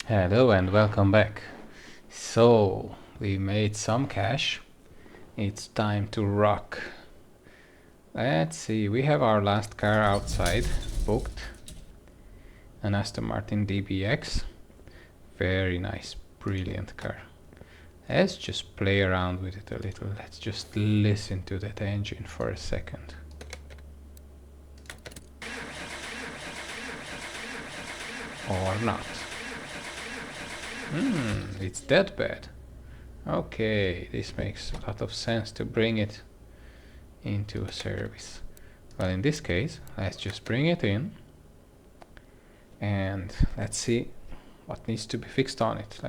Hello and welcome back. So, we made some cash. It's time to rock. Let's see, we have our last car outside, booked. An Aston Martin DBX. Very nice, brilliant car. Let's just play around with it a little. Let's just listen to that engine for a second. Or not. It's that bad. Okay, this makes a lot of sense to bring it into a service. Well, in this case, let's just bring it in and let's see what needs to be fixed on it.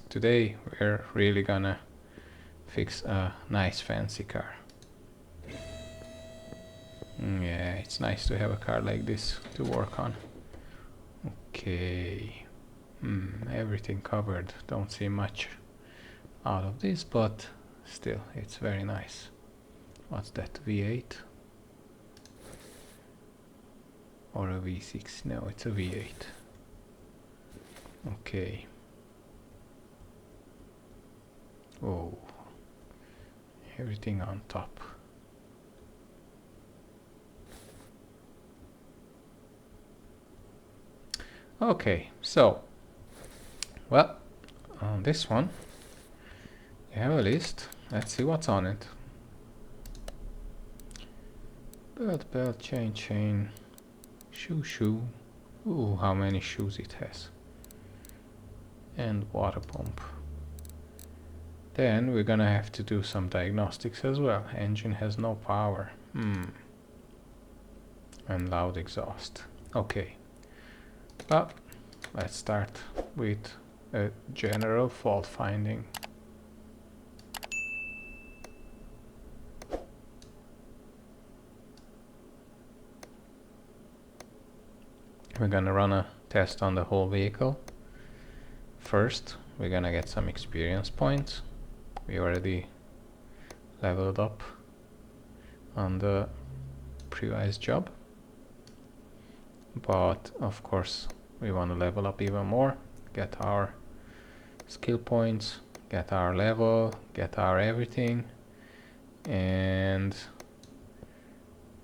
Today we're really gonna fix a nice fancy car. Yeah, it's nice to have a car like this to work on. Okay. Everything covered. Don't see much out of this, but still, it's very nice. What's that, V8? Or a V6? No, it's a V8. Okay. Oh, everything on top. Okay, so, well, on this one, you have a list. Let's see what's on it. Belt, chain, shoe. Ooh, how many shoes it has. And water pump. Then we're gonna have to do some diagnostics as well. Engine has no power. And loud exhaust. Okay. Well, let's start with a general fault finding. We're gonna run a test on the whole vehicle. First, we're gonna get some experience points. We already leveled up on the previous job. But of course, we want to level up even more, get our skill points, get our level, get our everything, and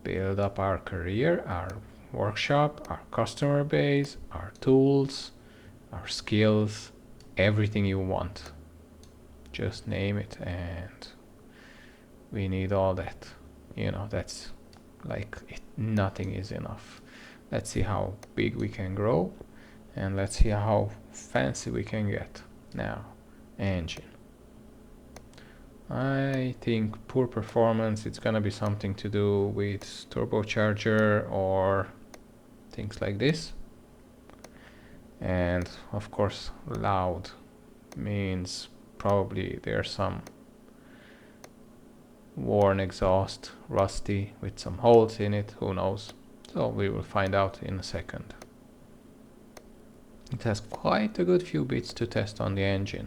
build up our career, our workshop, our customer base, our tools, our skills, everything you want. Just name it, and we need all that. You know, that's like nothing is enough. Let's see how big we can grow, and let's see how fancy we can get. Now, engine. I think poor performance, it's gonna be something to do with turbocharger or things like this. And of course, loud means probably there's some worn exhaust, rusty, with some holes in it, who knows. So we will find out in a second. It has quite a good few bits to test on the engine.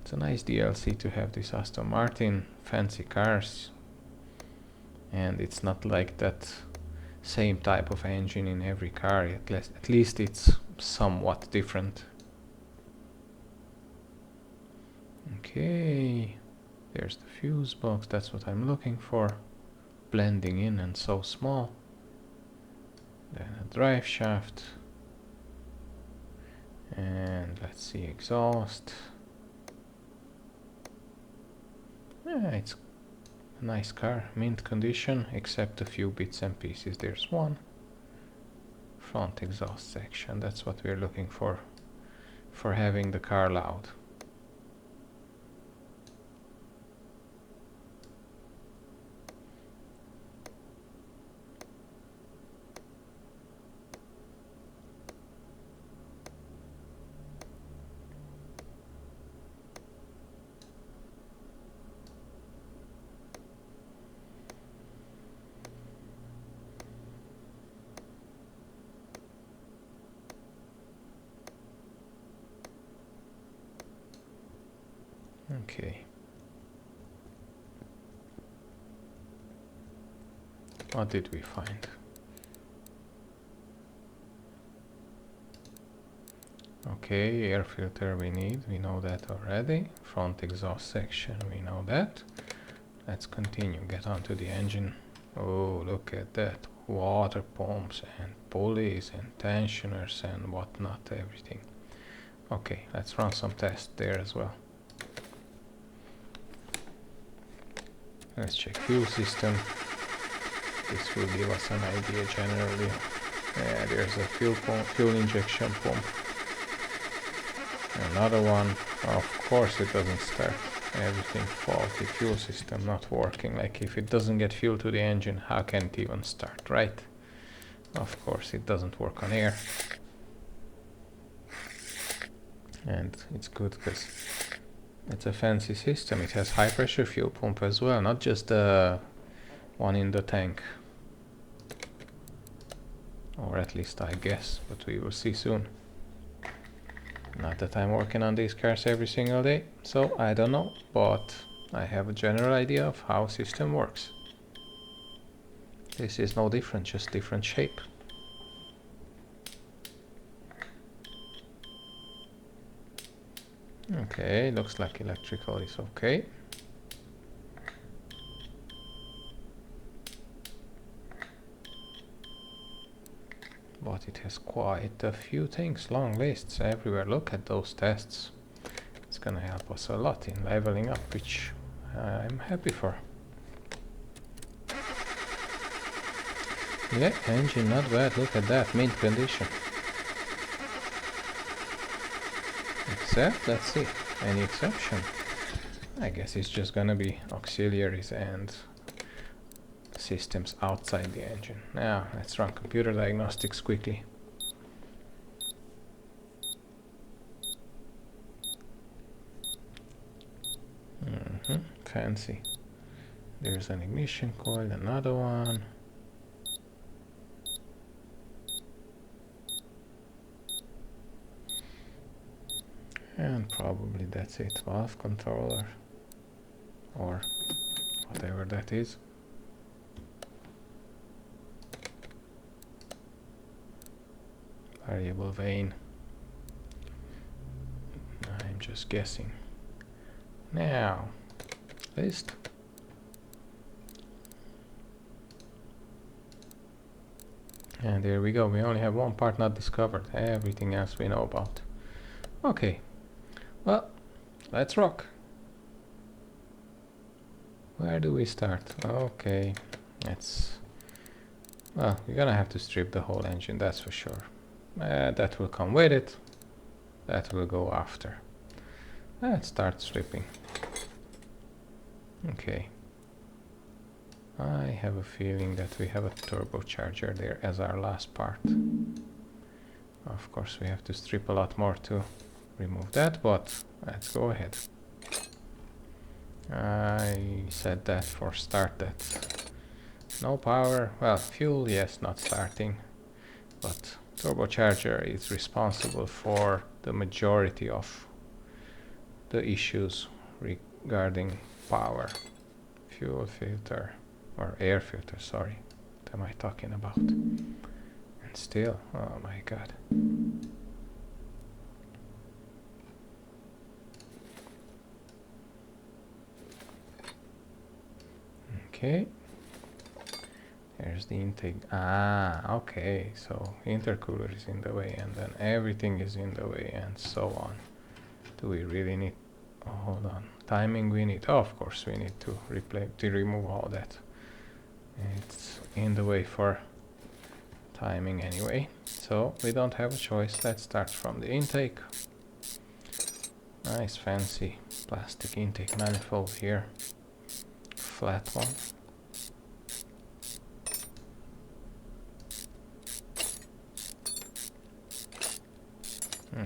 It's a nice DLC to have this Aston Martin, fancy cars, and it's not like that same type of engine in every car, at least it's somewhat different. Okay, there's the fuse box, that's what I'm looking for. Blending in and so small. Then a drive shaft. And let's see, exhaust. Yeah, it's a nice car, mint condition, except a few bits and pieces. There's one. Front exhaust section, that's what we're looking for having the car loud. Okay. What did we find? Okay, air filter we know that already. Front exhaust section, we know that. Let's continue, get onto the engine. Oh, look at that. Water pumps and pulleys and tensioners and whatnot, everything. Okay, let's run some tests there as well. Let's check fuel system. This will give us an idea generally. Yeah, there's a fuel injection pump. Another one. Of course it doesn't start. Everything faulty. Fuel system not working. Like if it doesn't get fuel to the engine, how can it even start, right? Of course it doesn't work on air. And it's good because it's a fancy system. It has high pressure fuel pump as well, not just the one in the tank. Or at least I guess, but we will see soon. Not that I'm working on these cars every single day, so I don't know, but I have a general idea of how system works. This is no different, just different shape. Okay, looks like electrical is okay. But it has quite a few things, long lists everywhere. Look at those tests. It's gonna help us a lot in leveling up, which I'm happy for. Yeah, engine not bad, look at that, mint condition. Except, let's see, any exception? I guess it's just gonna be auxiliaries and systems outside the engine. Now, let's run computer diagnostics quickly. Fancy. There's an ignition coil, another one. And probably that's it. Valve controller. Or whatever that is. Variable vane. I'm just guessing. Now, list. And there we go. We only have one part not discovered. Everything else we know about. Okay. Well, let's rock. Where do we start? Okay. Well, we're gonna have to strip the whole engine, that's for sure. That will come with it. That will go after. Let's start stripping. Okay. I have a feeling that we have a turbocharger there as our last part. Of course we have to strip a lot more to remove that, but let's go ahead. I said that for start that. No power, well, fuel, yes, not starting, but turbocharger is responsible for the majority of the issues regarding power. Fuel filter, or air filter, sorry, what am I talking about? And still, oh my god. Okay. There's the intake. Ah, okay. So intercooler is in the way, and then everything is in the way, and so on. Do we really need? Oh, hold on. Timing we need. Oh, of course we need to remove all that. It's in the way for timing anyway. So we don't have a choice. Let's start from the intake. Nice fancy plastic intake manifold here. Flat one.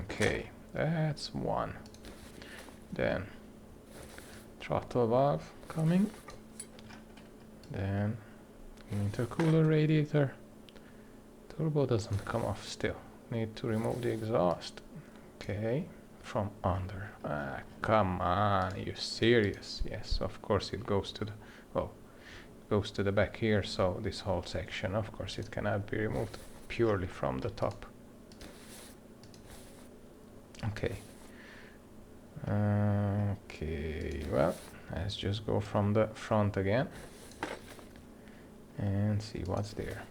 Okay, that's one. Then throttle valve coming. Then intercooler radiator. Turbo doesn't come off still. Need to remove the exhaust. Okay, from under. Ah, come on, are you serious? Yes, of course it goes to the, well, it goes to the back here, so this whole section, of course it cannot be removed purely from the top. Okay. Okay, well, let's just go from the front again and see what's there.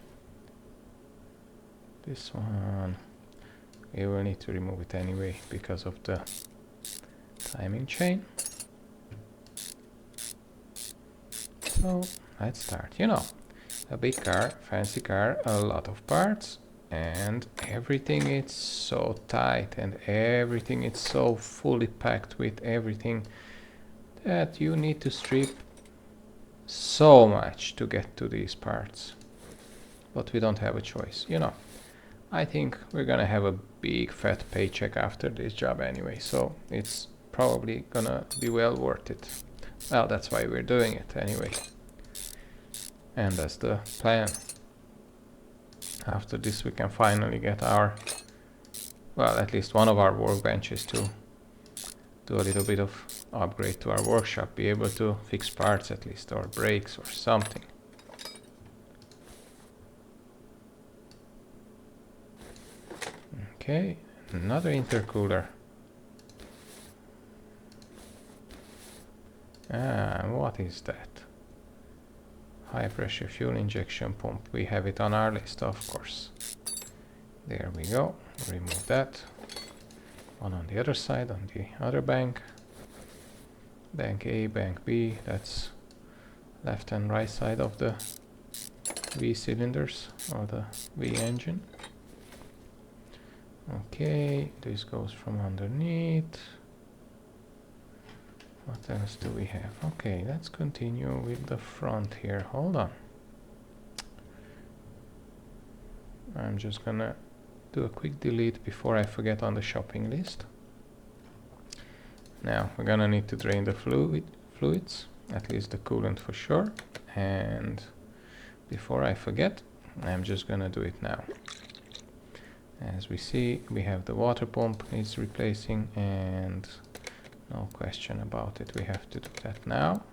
This one, we will need to remove it anyway because of the timing chain. So let's start. You know, a big car, fancy car, a lot of parts, and everything is so tight and everything is so fully packed with everything that you need to strip so much to get to these parts. But we don't have a choice, you know. I think we're gonna have a big fat paycheck after this job anyway, so it's probably gonna be well worth it. Well, that's why we're doing it anyway. And that's the plan. After this we can finally get our, well, at least one of our workbenches to do a little bit of upgrade to our workshop, be able to fix parts at least, or brakes or something. Okay, another intercooler. What is that? High pressure fuel injection pump. We have it on our list, of course. There we go. Remove that. One on the other side, on the other bank. Bank A, bank B. That's left and right side of the V cylinders or the V engine. Okay, this goes from underneath. What else do we have? Okay, let's continue with the front here. Hold on. I'm just gonna do a quick delete before I forget on the shopping list. Now we're gonna need to drain the fluids, at least the coolant for sure. And before I forget, I'm just gonna do it now. As we see, we have the water pump needs replacing, and no question about it, we have to do that now.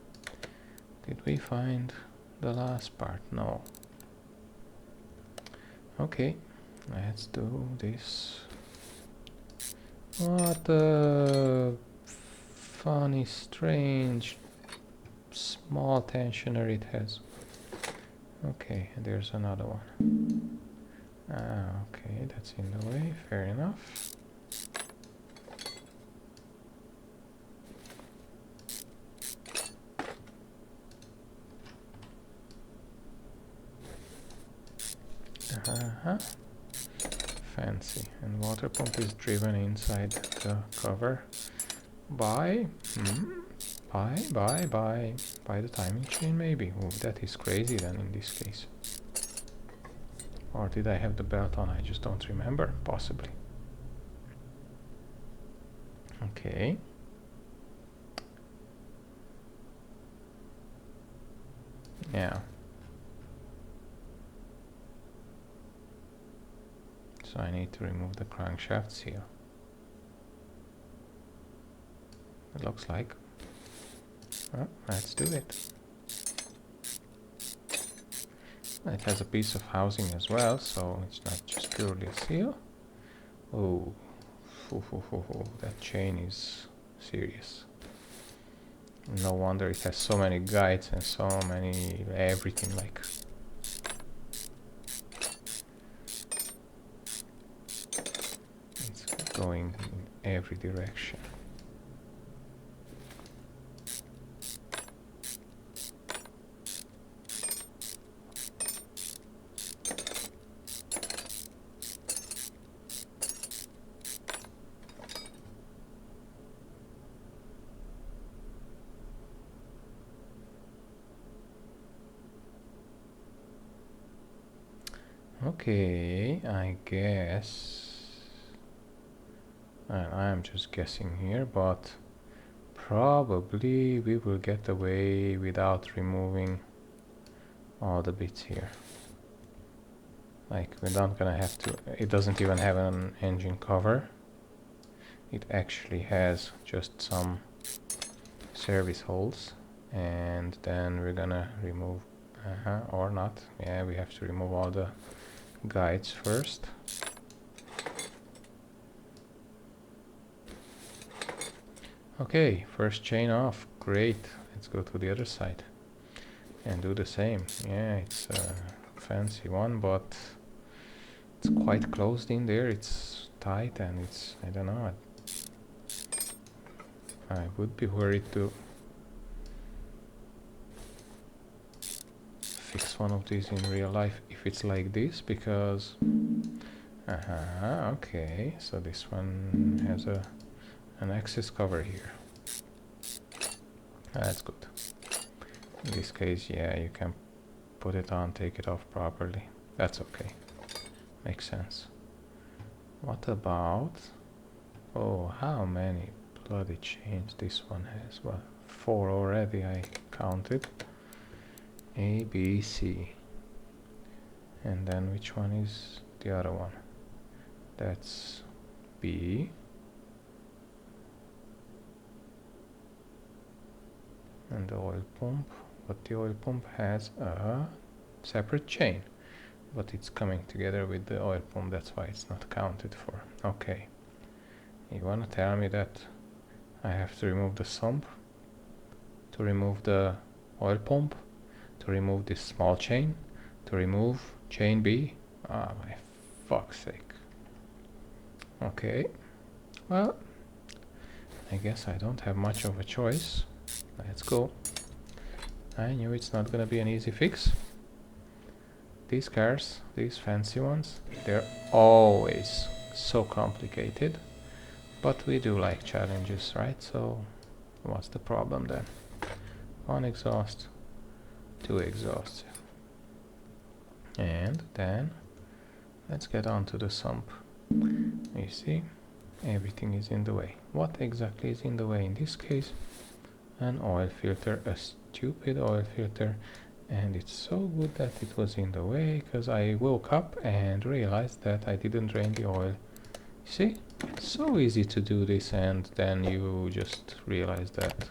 Did we find the last part? No. Okay, let's do this. What a funny, strange, small tensioner it has. Okay, there's another one. Okay, that's in the way, fair enough. Fancy. And water pump is driven inside the cover by the timing chain, maybe. Oh, that is crazy then in this case. Or did I have the belt on? I just don't remember. Possibly. Okay. Yeah. So I need to remove the crankshaft seal. It looks like. Well, let's do it. It has a piece of housing as well, so it's not just purely a seal. Oh, that chain is serious. No wonder it has so many guides and so many everything like. It's going in every direction. Okay, I guess I'm just guessing here, but probably we will get away without removing all the bits here. Like, we're not gonna have to, it doesn't even have an engine cover. It actually has just some service holes, and then we're gonna remove, or not, yeah, we have to remove all the guides first. Okay, first chain off. Great. Let's go to the other side and do the same. Yeah, it's a fancy one, but it's quite closed in there. It's tight and it's, I don't know. I would be worried to fix one of these in real life if it's like this, because okay, so this one has an access cover here. That's good. In this case, yeah, you can put it on, take it off properly. That's okay. Makes sense. What about, oh, how many bloody chains this one has? Well, 4 already I counted. A, B, C. And then which one is the other one? That's B. And the oil pump. But the oil pump has a separate chain. But it's coming together with the oil pump, that's why it's not counted for. Okay. You wanna tell me that I have to remove the sump, to remove the oil pump, to remove this small chain, to remove chain B? Ah, my fuck's sake. Okay. Well, I guess I don't have much of a choice. Let's go. I knew it's not gonna be an easy fix. These cars, these fancy ones, they're always so complicated, but we do like challenges, right? So what's the problem then? 1 exhaust, 2 exhausts, and then let's get on to the sump. You see, everything is in the way. What exactly is in the way in this case? An oil filter, a stupid oil filter. And it's so good that it was in the way, because I woke up and realized that I didn't drain the oil. See? It's so easy to do this, and then you just realize that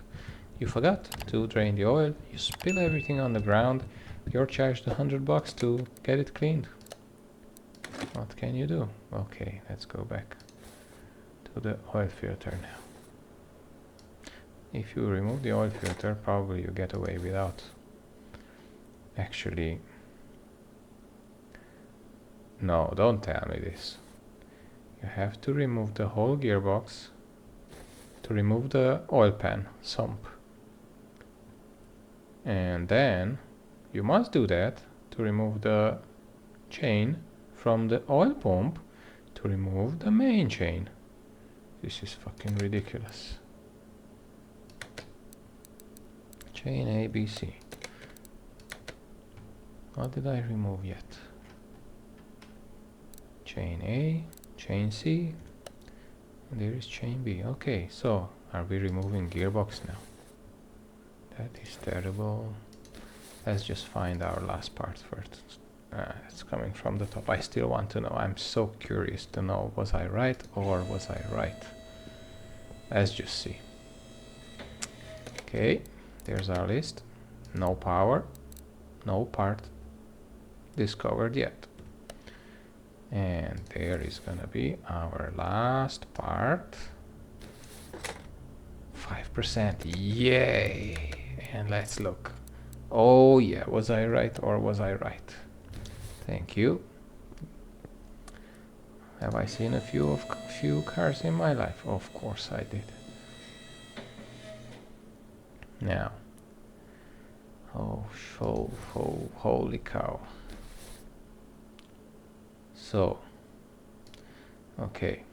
you forgot to drain the oil, you spill everything on the ground, you're charged $100 to get it cleaned. What can you do? Okay, let's go back to the oil filter now. If you remove the oil filter, probably you get away without actually, no, don't tell me this. You have to remove the whole gearbox to remove the oil pan sump. And then you must do that to remove the chain from the oil pump to remove the main chain. This is fucking ridiculous. Chain A, B, C. What did I remove yet? Chain A, chain C, and there is chain B. Okay, so are we removing gearbox now? That is terrible. Let's just find our last part first. It's coming from the top. I still want to know. I'm so curious to know, was I right or was I right? Let's just see. Okay, there's our list. No power, no part discovered yet. And there is gonna be our last part. 5%, yay! And let's look. Oh yeah, was I right or was I right? Thank you. Have I seen a few cars in my life? Of course I did. Now, holy cow. So, okay.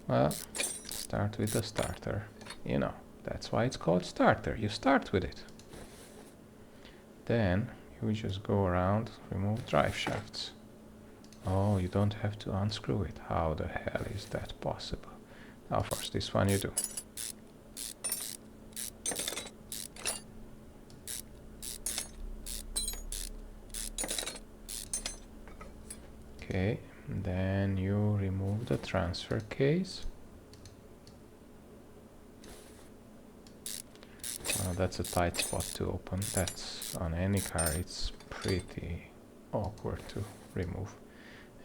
Well, start with the starter. You know, that's why it's called starter. You start with it. Then you just go around, remove drive shafts. Oh, you don't have to unscrew it. How the hell is that possible? Now, first, this one you do. Okay, then you remove the transfer case. That's a tight spot to open. That's on any car, it's pretty awkward to remove.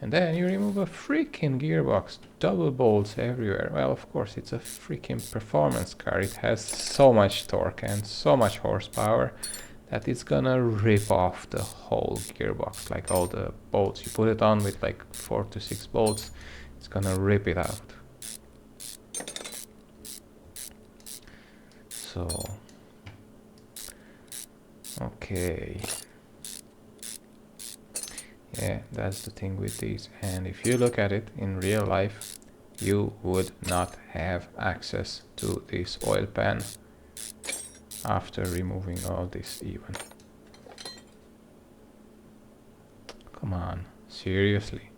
And then you remove a freaking gearbox, double bolts everywhere. Well, of course, it's a freaking performance car. It has so much torque and so much horsepower that it's gonna rip off the whole gearbox, like all the bolts. You put it on with like 4 to 6 bolts, it's gonna rip it out. So, okay. Yeah, that's the thing with these. And if you look at it in real life, you would not have access to this oil pan after removing all this even. Come on, seriously.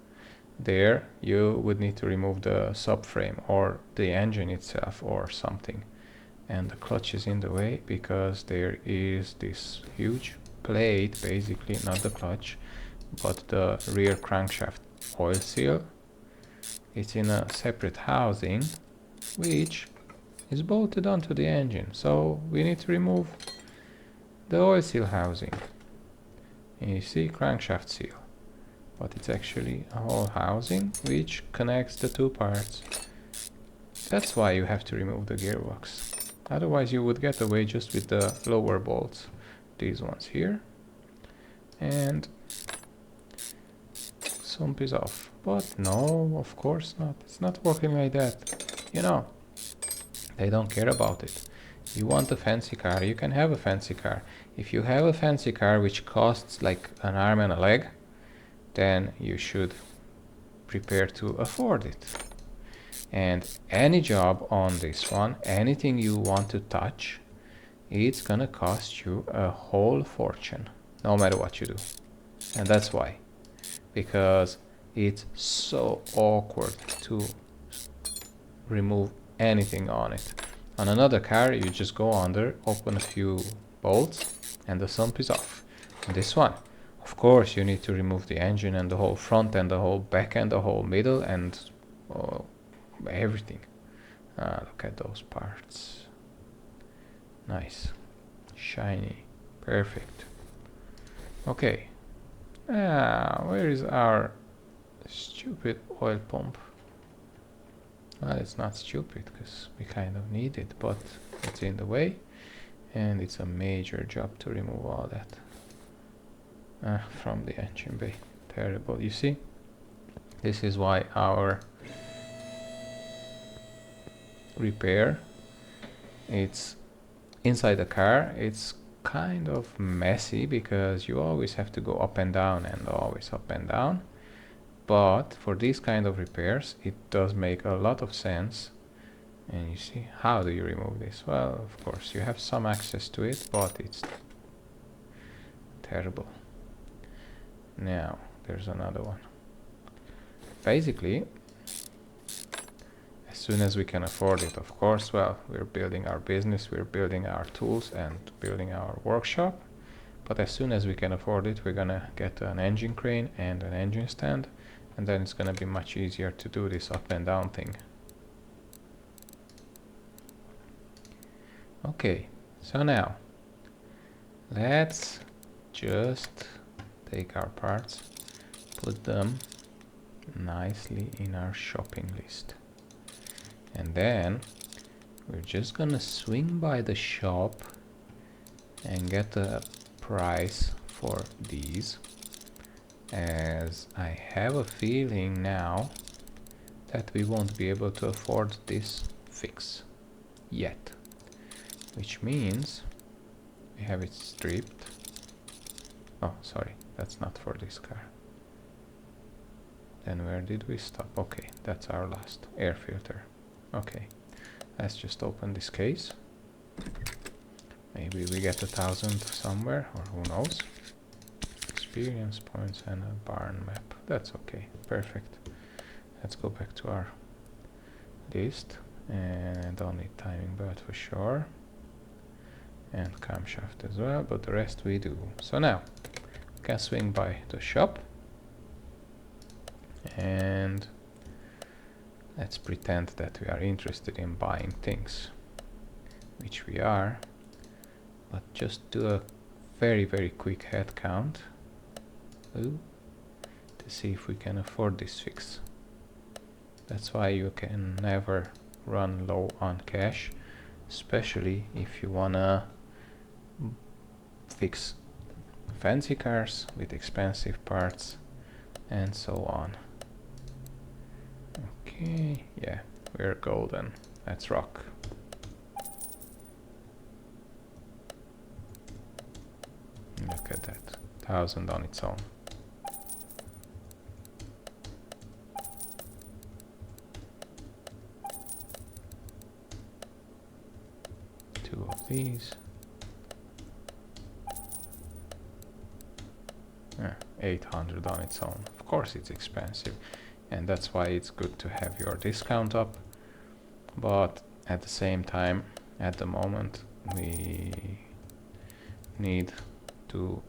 There you would need to remove the subframe or the engine itself or something. And the clutch is in the way because there is this huge plate, basically, not the clutch, but the rear crankshaft oil seal. It's in a separate housing, which is bolted onto the engine. So we need to remove the oil seal housing. And you see crankshaft seal, but it's actually a whole housing which connects the two parts. That's why you have to remove the gearbox. Otherwise you would get away just with the lower bolts. These ones here. And sump is off. But no, of course not. It's not working like that. You know, they don't care about it. You want a fancy car, you can have a fancy car. If you have a fancy car which costs like an arm and a leg, then you should prepare to afford it. And any job on this one, anything you want to touch, it's gonna cost you a whole fortune, no matter what you do. And that's why. Because it's so awkward to remove anything on it. On another car, you just go under, open a few bolts, and the sump is off. On this one, of course, you need to remove the engine and the whole front and the whole back and the whole middle and everything. Look at those parts. Nice. Shiny. Perfect. Okay. Where is our stupid oil pump? Well, it's not stupid because we kind of need it, but it's in the way and it's a major job to remove all that from the engine bay. Terrible. You see, this is why our repair, it's inside the car, it's kind of messy because you always have to go up and down and always up and down. But for these kind of repairs, it does make a lot of sense. And you see, how do you remove this? Well, of course, you have some access to it, but it's terrible. Now, there's another one. Basically, as soon as we can afford it, of course, well, we're building our business, we're building our tools and building our workshop. But as soon as we can afford it, we're gonna get an engine crane and an engine stand. And then it's gonna be much easier to do this up and down thing. Okay, so now let's just take our parts, put them nicely in our shopping list. And then we're just gonna swing by the shop and get a price for these, as I have a feeling now that we won't be able to afford this fix yet, which means we have it stripped. Oh, sorry, that's not for this car. Then where did we stop? Okay, that's our last air filter. Okay, let's just open this case. Maybe we get 1,000 somewhere, or who knows. Experience points and a barn map. That's okay, perfect. Let's go back to our list, and don't need timing belt for sure, and camshaft as well, but the rest we do. So now we can swing by the shop and let's pretend that we are interested in buying things, which we are, but just do a very quick head count. Ooh, to see if we can afford this fix. That's why you can never run low on cash, especially if you wanna fix fancy cars with expensive parts and so on. Okay, yeah, we're golden. Let's rock. Look at that, 1,000 on its own. Two of these. 800 on its own. Of course it's expensive, and that's why it's good to have your discount up, but at the same time, at the moment, we need to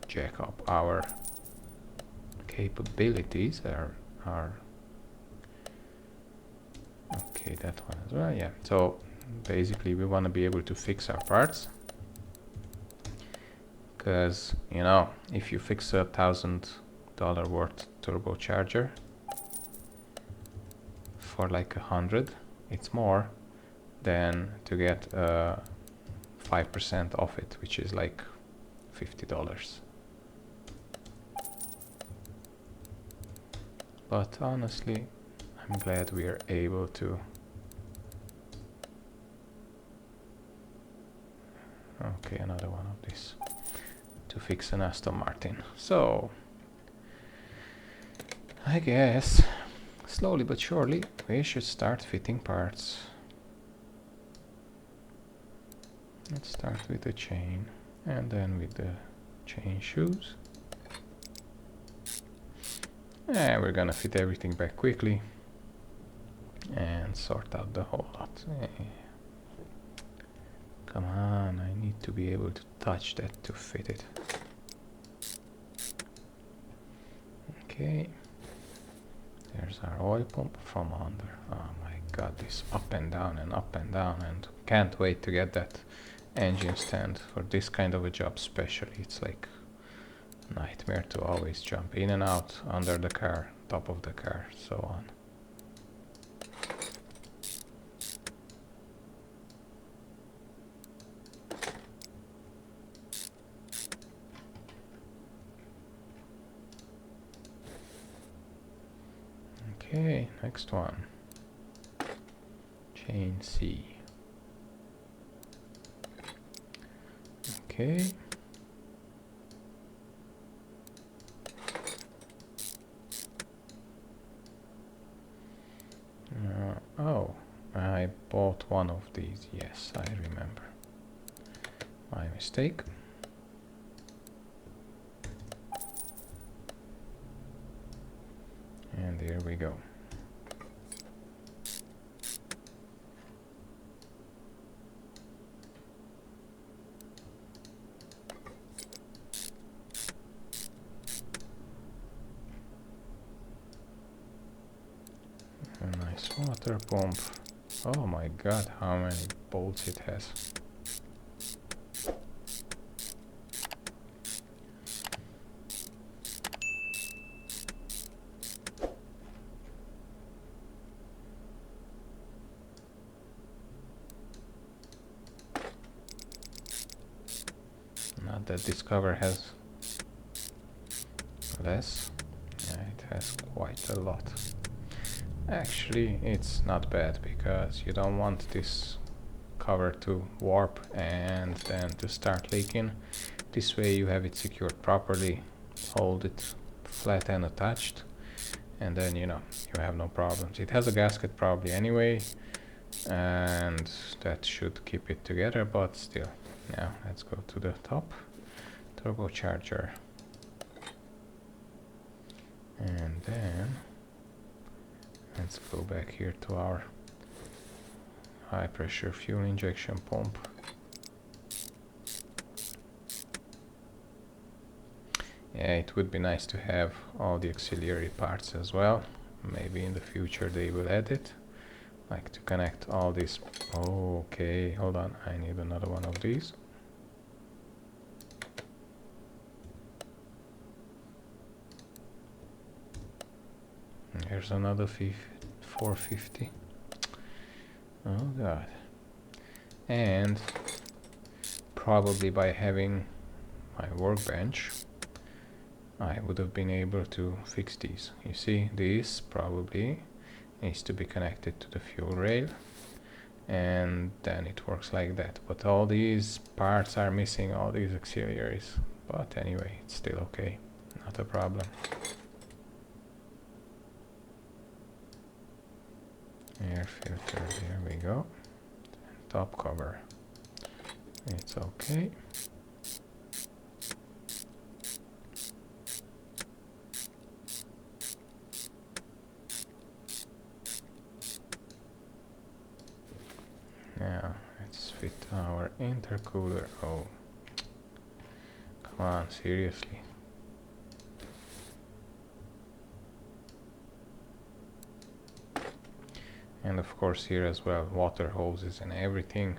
jack up our capabilities. Okay, that one as well. Yeah, so basically we want to be able to fix our parts, because you know, if you fix a $1,000 worth turbocharger for like 100, it's more than to get 5% off it, which is like $50. But honestly, I'm glad we are able to. Okay, another one of these to fix an Aston Martin. So I guess slowly but surely we should start fitting parts. Let's start with the chain and then with the chain shoes. And we're gonna fit everything back quickly and sort out the whole lot. Come on, I need to be able to touch that to fit it. Okay, there's our oil pump from under. Oh my god, this up and down, and can't wait to get that engine stand for this kind of a job especially. It's like a nightmare to always jump in and out, under the car, top of the car, so on. Okay, next one. Chain C. Okay. Oh, I bought one of these. Yes, I remember. My mistake. And here we go. A nice water pump. Oh my god, how many bolts it has. Not that this cover has less. Yeah, it has quite a lot. Actually, it's not bad, because you don't want this cover to warp and then to start leaking. This way you have it secured properly, hold it flat and attached, and then you know, you have no problems. It has a gasket probably anyway, and that should keep it together, but still. Now let's go to the top. Turbocharger. And then let's go back here to our high pressure fuel injection pump. Yeah, it would be nice to have all the auxiliary parts as well. Maybe in the future they will add it, like to connect all these. Oh, okay, hold on, I need another one of these. Here's another 450. Oh god. And probably by having my workbench I would have been able to fix these. You see, this probably needs to be connected to the fuel rail, and then it works like that. But all these parts are missing, all these auxiliaries. But anyway, it's still okay, not a problem. Air filter, there we go. And top cover, it's okay. Now let's fit our intercooler. Oh, come on, seriously. And of course here as well, water hoses and everything.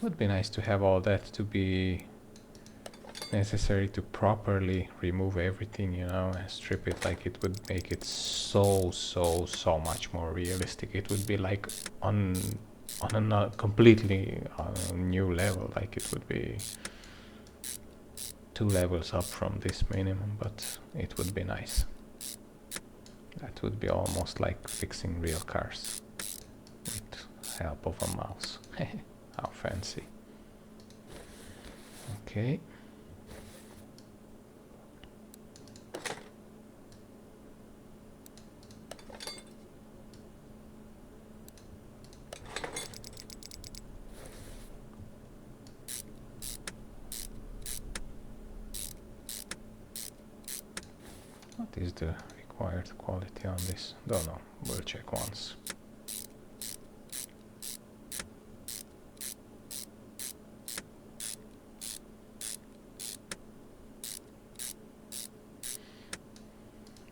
Would be nice to have all that to be necessary to properly remove everything, you know, and strip it. Like, it would make it so much more realistic. It would be like on a completely new level. Like, it would be 2 levels up from this minimum, but it would be nice. That would be almost like fixing real cars with help of a mouse. How fancy. Okay. What is the required quality on this? Don't know. We'll check once.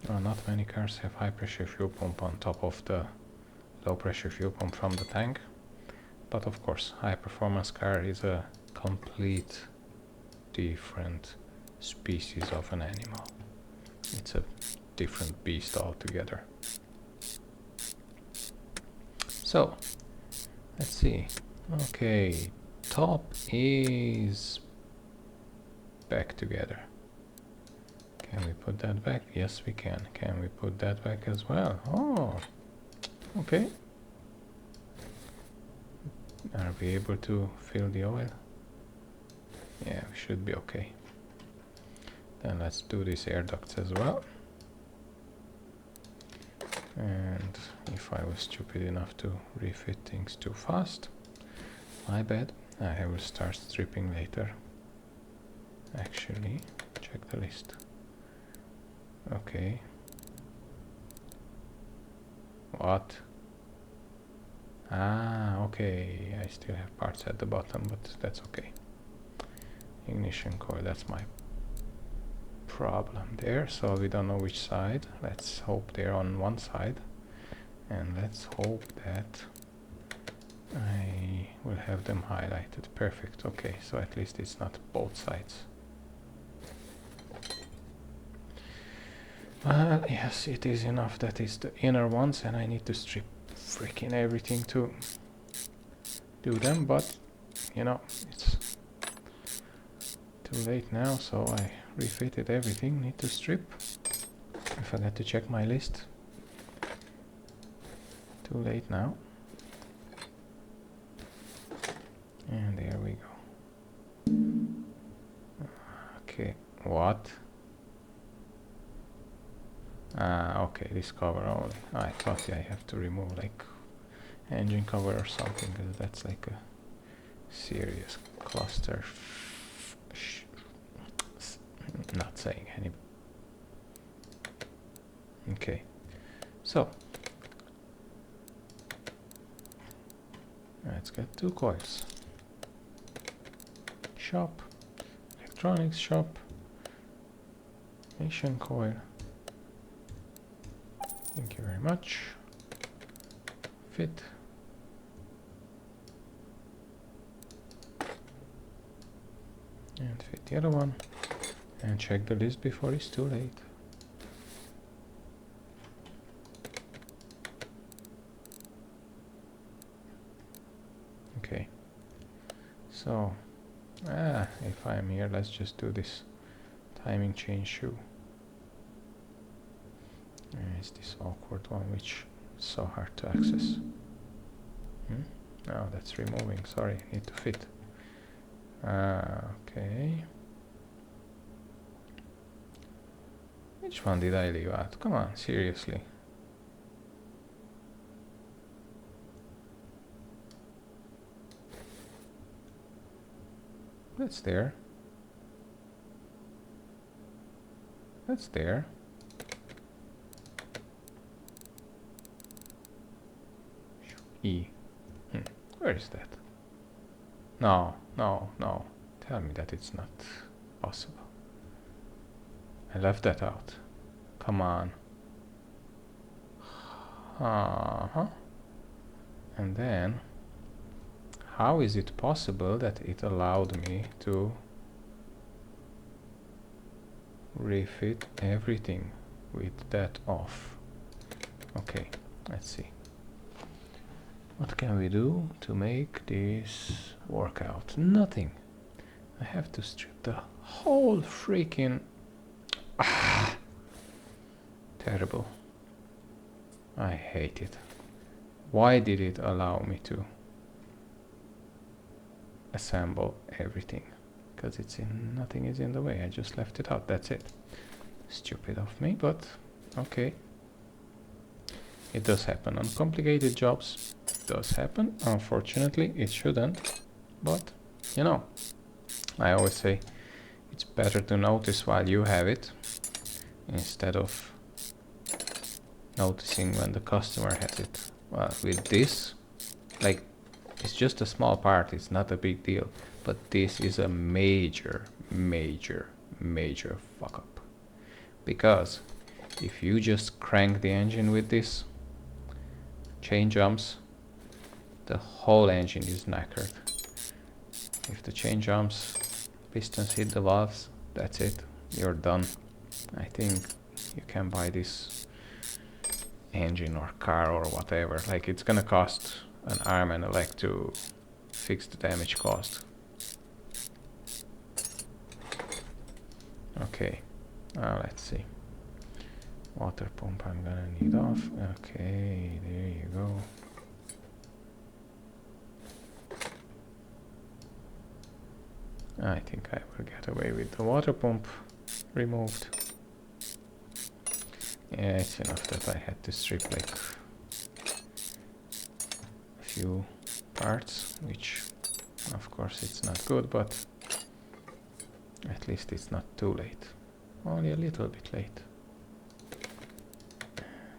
Well, not many cars have high pressure fuel pump on top of the low pressure fuel pump from the tank. But of course, high performance car is a complete different species of an animal. It's a different beast altogether. So, let's see. Okay, top is back together. Can we put that back? Yes, we can. Can we put that back as well? Oh, okay. Are we able to fill the oil? Yeah, we should be okay. Then let's do these air ducts as well. And if I was stupid enough to refit things too fast, my bad. I will start stripping later. Actually, check the list. Okay. What? Ah, okay. I still have parts at the bottom, but that's okay. Ignition coil, that's my problem there. So we don't know which side. Let's hope they're on one side. And let's hope that I will have them highlighted. Perfect. Okay, so at least it's not both sides. Well, yes, it is enough that it's the inner ones, and I need to strip freaking everything to do them, but you know, it's too late now, so I refitted everything. Need to strip. I forgot to check my list. Too late now. And there we go. Okay, what? Okay, this cover only. I thought I have to remove like engine cover or something, because that's like a serious cluster. Not saying any. Okay, so let's get 2 coils. Shop, electronics shop, ignition coil. Thank you very much. Fit. And fit the other one. And check the list before it's too late. Okay. So, if I'm here, let's just do this timing chain shoe. It's this awkward one which is so hard to access. Oh, that's removing. Sorry, need to fit. Okay. Which one did I leave out? Come on, seriously. That's there. That's there. E. Where is that? No, no, no. Tell me that it's not possible. I left that out. Come on. And then, how is it possible that it allowed me to refit everything with that off? Okay, let's see. What can we do to make this work out? Nothing. I have to strip the whole freaking... Terrible. I hate it. Why did it allow me to assemble everything? Because nothing is in the way. I just left it out. That's it. Stupid of me, but okay. It does happen on complicated jobs. It does happen. Unfortunately, it shouldn't. But, you know, I always say it's better to notice while you have it instead of noticing when the customer has it. Well, with this, like, it's just a small part, it's not a big deal, but this is a major, major, major fuck up. Because if you just crank the engine with this, chain jumps, the whole engine is knackered. If the chain jumps, pistons hit the valves, that's it, you're done. I think you can buy this engine or car or whatever. Like, it's gonna cost an arm and a leg to fix the damage caused. Okay, now let's see. Water pump I'm gonna need off. Okay, there you go. I think I will get away with the water pump removed. Yeah, it's enough that I had to strip like a few parts, which of course it's not good, but at least it's not too late. Only a little bit late.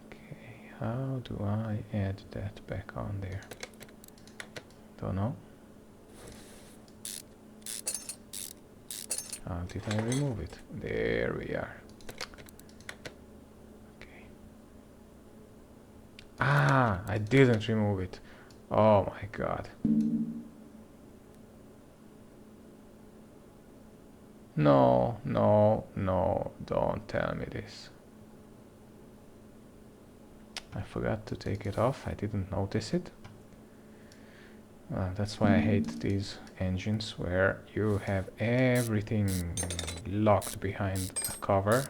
Okay, how do I add that back on there? Don't know. How did I remove it? There we are. Okay. Ah, I didn't remove it. Oh my god. No, no, no, don't tell me this. I forgot to take it off. I didn't notice it. That's why I hate these engines where you have everything locked behind a cover.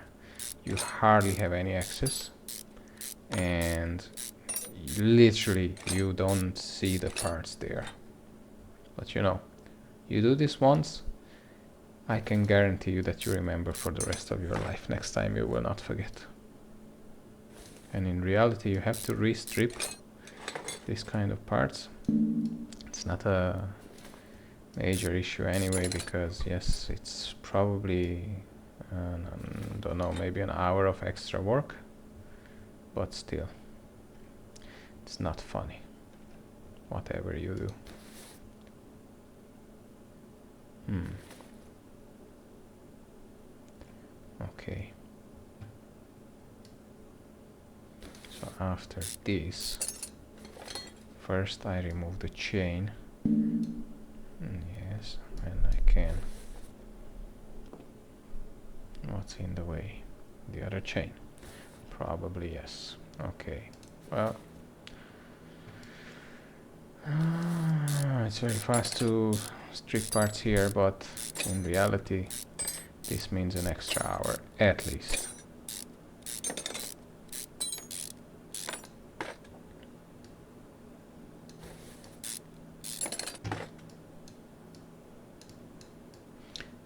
You hardly have any access, and literally you don't see the parts there. But you know, you do this once, I can guarantee you that you remember for the rest of your life. Next time you will not forget. And in reality you have to re-strip this kind of parts. It's not a major issue anyway, because yes, it's probably don't know, maybe an hour of extra work, but still, it's not funny, whatever you do. Okay. So after this, first I remove the chain. Yes, and I can. What's in the way? The other chain? Probably yes. Okay. Well. It's very fast to strip parts here, but in reality this means an extra hour at least.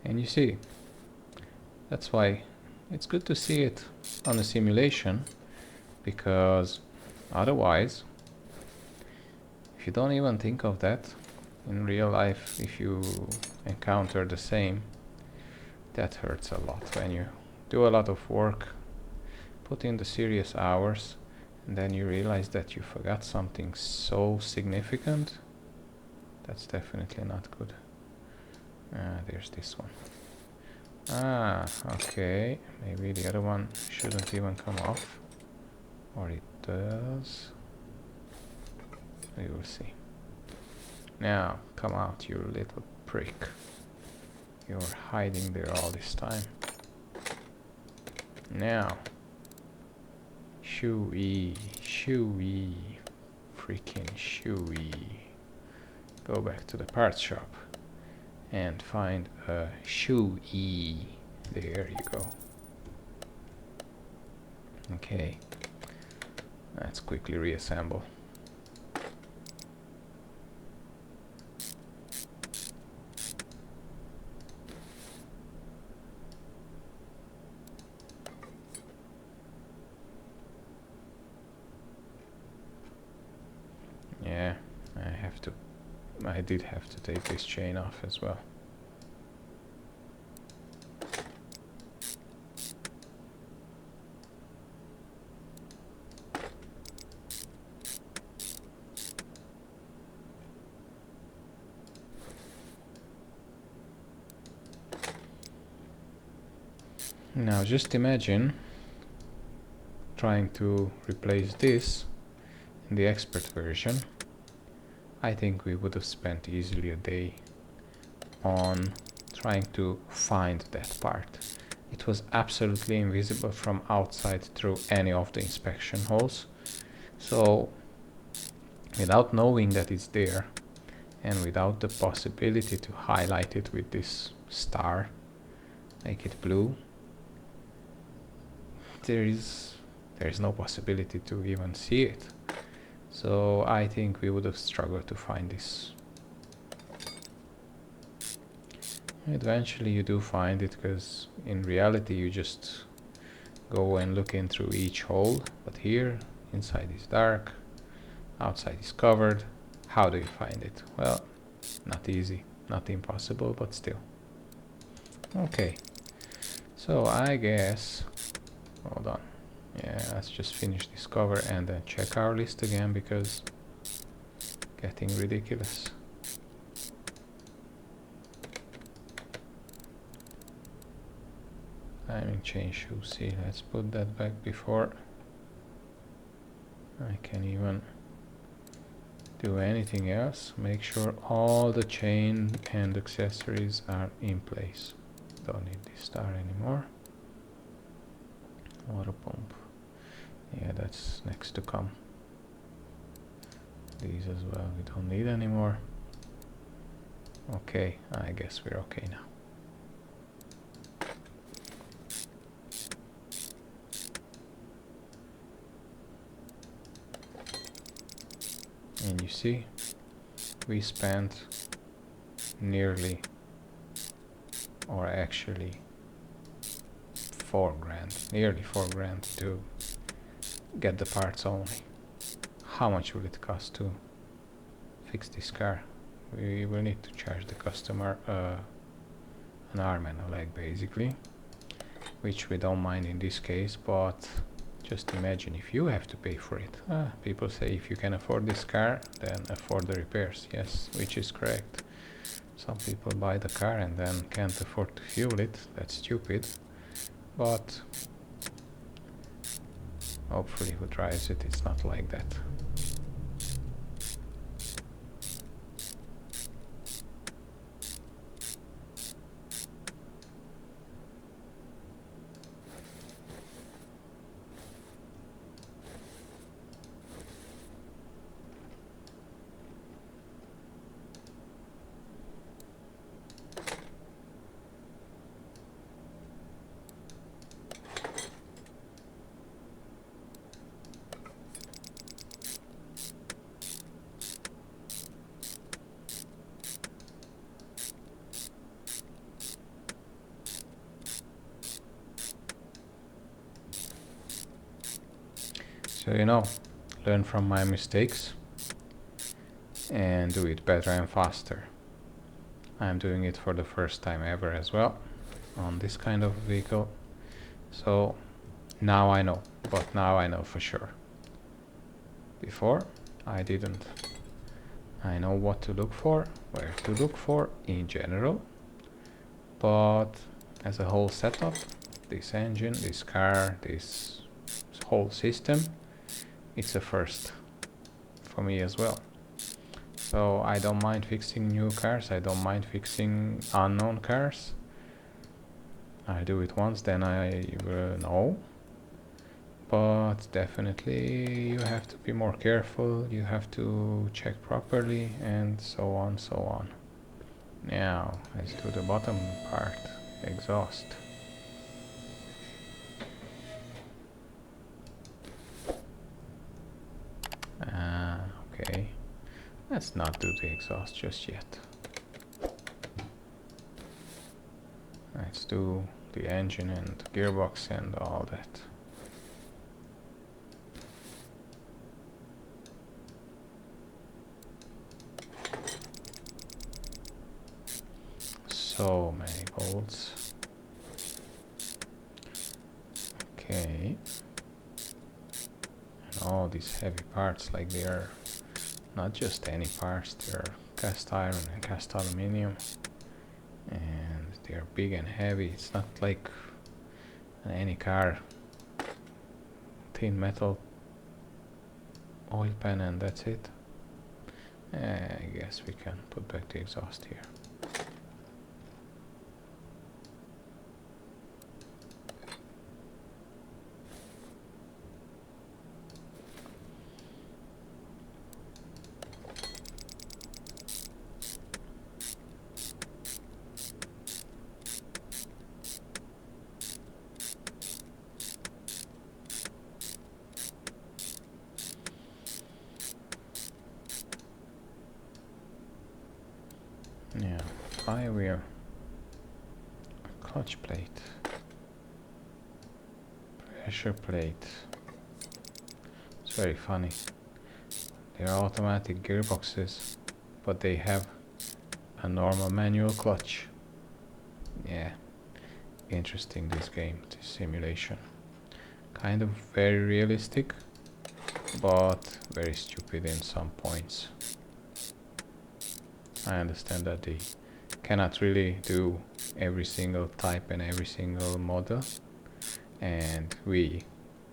And you see, that's why it's good to see it on a simulation, because otherwise, if you don't even think of that in real life, if you encounter the same, that hurts a lot. When you do a lot of work, put in the serious hours, and then you realize that you forgot something so significant, that's definitely not good. There's this one. Okay, maybe the other one shouldn't even come off, or it does. We will see. Now, come out, you little prick. You're hiding there all this time. Now, shooey, shooey, freaking shooey. Go back to the parts shop and find a shooey. There you go. Okay, let's quickly reassemble. Yeah, I did have to take this chain off as well. Now just imagine trying to replace this in the expert version. I think we would have spent easily a day on trying to find that part. It was absolutely invisible from outside through any of the inspection holes. So without knowing that it's there, and without the possibility to highlight it with this star, make it blue, there is no possibility to even see it. So I think we would have struggled to find this. Eventually you do find it, because in reality you just go and look in through each hole, but here inside is dark, outside is covered. How do you find it? Well, not easy, not impossible, but still. Okay, so I guess, hold on, yeah, let's just finish this cover and then check our list again, because getting ridiculous. Timing chain shoe, see, let's put that back before I can even do anything else. Make sure all the chain and accessories are in place. Don't need this star anymore. Water pump, yeah, that's next to come. These as well we don't need anymore. Okay, I guess we're okay now. And you see, we spent nearly, or actually 4 grand, nearly 4 grand to get the parts only. How much will it cost to fix this car? We will need to charge the customer an arm and a leg basically, which we don't mind in this case, but just imagine if you have to pay for it. People say if you can afford this car, then afford the repairs. Yes, which is correct. Some people buy the car and then can't afford to fuel it. That's stupid. But hopefully who drives it, it's not like that. So, learn from my mistakes and do it better and faster. I'm doing it for the first time ever as well on this kind of vehicle. So now I know, but now I know for sure. Before I didn't. I know what to look for, where to look for in general, but as a whole setup, this engine, this car, this whole system, it's a first for me as well. So I don't mind fixing new cars, I don't mind fixing unknown cars. I do it once, then I will know. But definitely you have to be more careful, you have to check properly, and so on, so on. Now, let's do the bottom part, exhaust. Okay, let's not do the exhaust just yet. Let's do the engine and gearbox and all that. So many bolts. Okay. And all these heavy parts, like they are not just any parts, they're cast iron and cast aluminium. And they're big and heavy. It's not like any car. Thin metal oil pan and that's it. I guess we can put back the exhaust here. Yeah, flywheel, clutch plate, pressure plate. It's very funny. They are automatic gearboxes, but they have a normal manual clutch. Yeah, interesting this game, this simulation. Kind of very realistic, but very stupid in some points. I understand that they cannot really do every single type and every single model, and we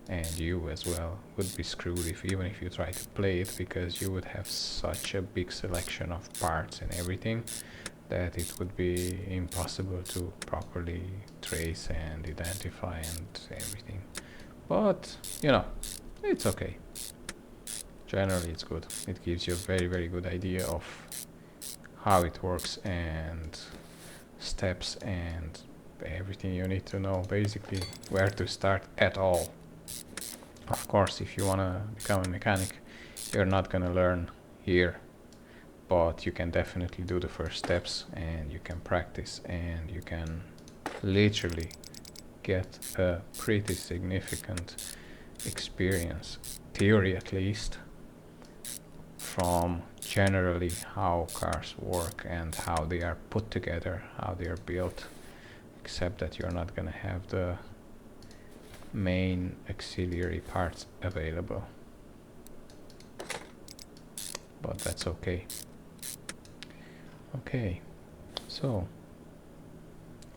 and you as well would be screwed even if you try to play it, because you would have such a big selection of parts and everything that it would be impossible to properly trace and identify and everything. But it's okay. Generally it's good. It gives you a very, very good idea of how it works and steps and everything you need to know, basically where to start at all. Of course, if you want to become a mechanic, you're not gonna learn here, but you can definitely do the first steps and you can practice and you can literally get a pretty significant experience, theory at least, from generally how cars work and how they are put together, how they are built, except that you're not gonna have the main auxiliary parts available. But that's okay. Okay, so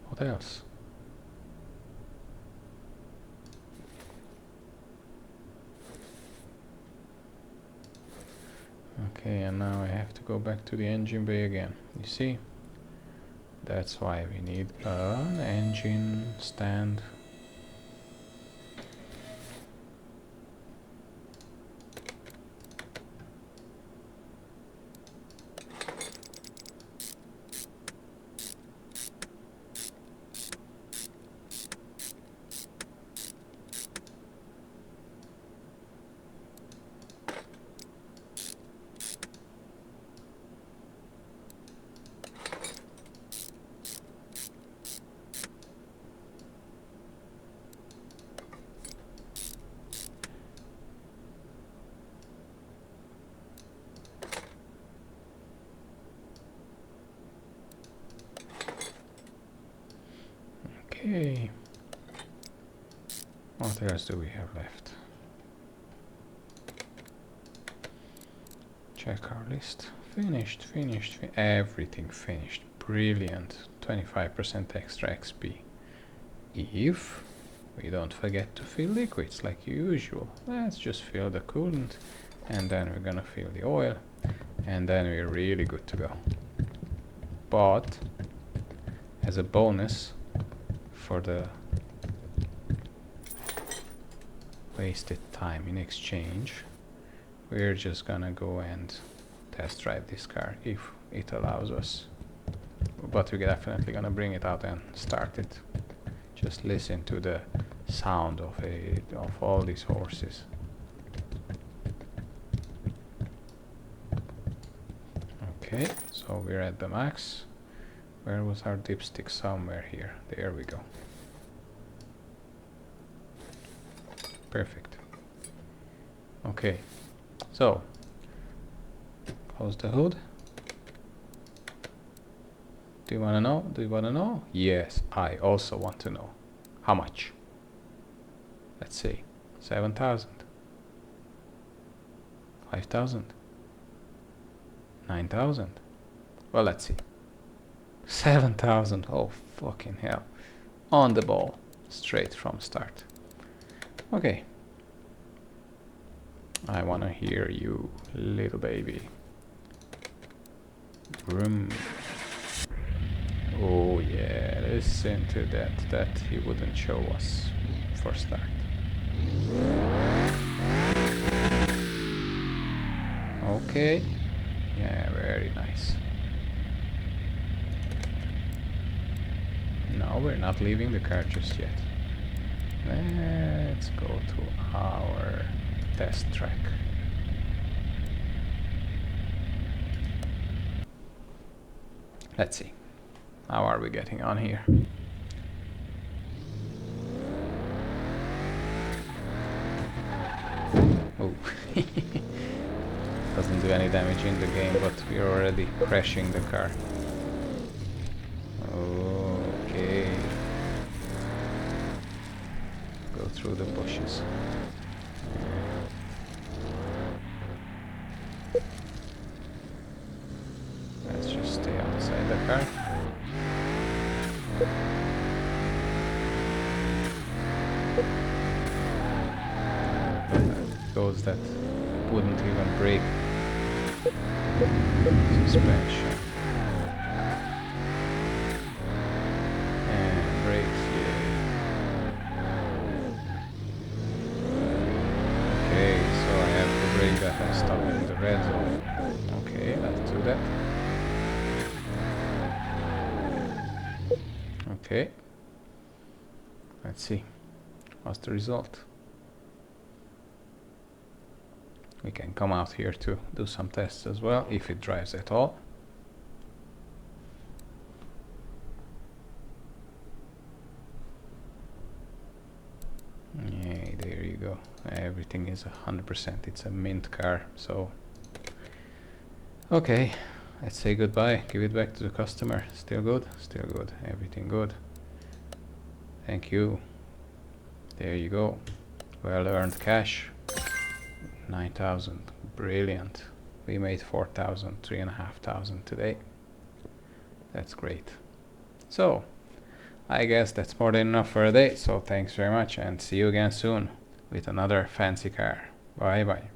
what else? Okay, and now I have to go back to the engine bay again. You see? That's why we need an engine stand. Okay. What else do we have left? Check our list. Finished, everything finished. Brilliant. 25% extra XP. If we don't forget to fill liquids like usual. Let's just fill the coolant, and then we're gonna fill the oil, and then we're really good to go. But as a bonus for the wasted time in exchange, we're just gonna go and test drive this car if it allows us. But we're definitely gonna bring it out and start it. Just listen to the sound of all these horses. Okay, so we're at the max. Where was our dipstick? Somewhere here. There we go. Perfect. Okay, so close the hood. Do you want to know? Do you want to know? Yes, I also want to know. How much? Let's see. 7,000. 5,000. 9,000. Well, let's see. 7,000. Oh, fucking hell. On the ball. Straight from start. Okay. I want to hear you, little baby. Vroom. Oh yeah, listen to that he wouldn't show us for start. Okay, yeah, very nice. No, we're not leaving the car just yet. Let's go to our test track. Let's see. How are we getting on here? Oh, doesn't do any damage in the game, but we're already crashing the car. Okay. Go through the bushes. Let's just stay outside the car. Those that wouldn't even break suspension and brakes, yeah. Okay, so I have to brake that and stop in the red zone. Okay, let's do that. Okay, let's see what's the result. We can come out here to do some tests as well, if it drives at all. Yeah, there you go. Everything is 100%. It's a mint car, so... Okay, let's say goodbye. Give it back to the customer. Still good? Still good. Everything good. Thank you. There you go. Well earned cash. 9,000. Brilliant. We made 4,000, 3,500 today. That's great. So, I guess that's more than enough for a day. So thanks very much and see you again soon with another fancy car. Bye bye.